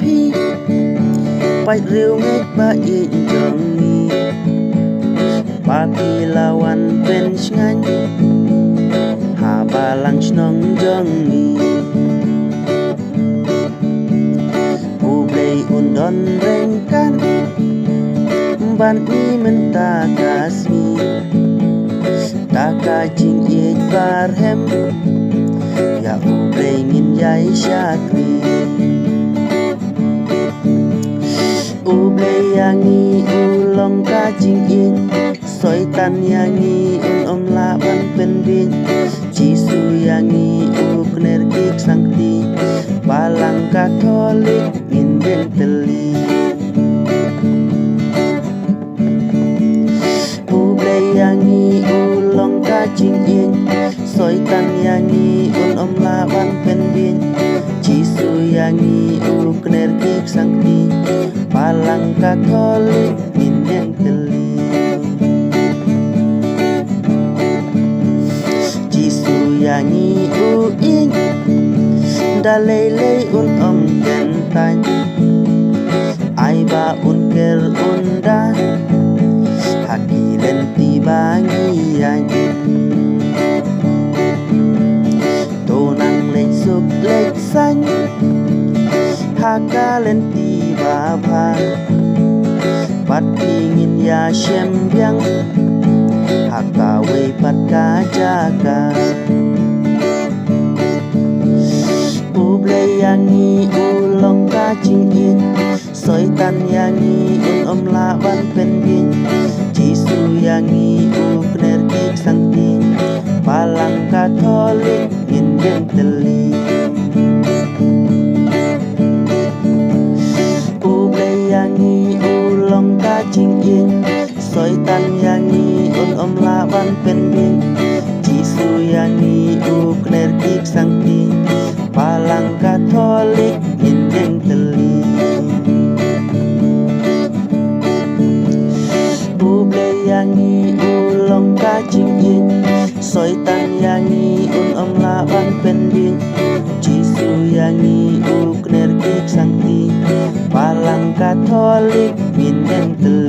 พี่ไปเร็วเมฆบ้าอีจังนี้ปาพี่ลาวันเป็นชงันหาบาลังชนองจังนี้ผู้เปลยอุ่นดอนเร่งกันบ้านนี้มันตากาสมีตากาจิงอีกบาร์เฮมอยากผู้เปลยงินใหญ่ชาคลีอุเบลyang ni ulong ka jing in soitan yang ni om la ban pen bin jisu yang ni ukner kik sangti balang katolik min den teli uble yang ni ulong ka jing in soitan yang ni om la ban pen bin jisu yang ni ukner kik sangti Palang Katolik mineng teli Jisu yangi uin Dalele un kentan Aiba un ker unda Haki lenti bangian Tonang lek suk lek san Haka lenti baba Pat ingin ya syembiang Hakawe pat kajaga Uble yangi ulong kacingin Soitan yangi om lawan pendin Jisu yangi ukner kik sangti Palang Katolik indeng teli Yangi ulong kacing in Soitan yangi om lawan pendin Jisu yangi ukner kik sangti Palang Katolik indeng teli Uble yangi ulong kacing in Soitan yangi om lawan pendin Jisu yangi ukner kik sangti Palang Katolik mineng teli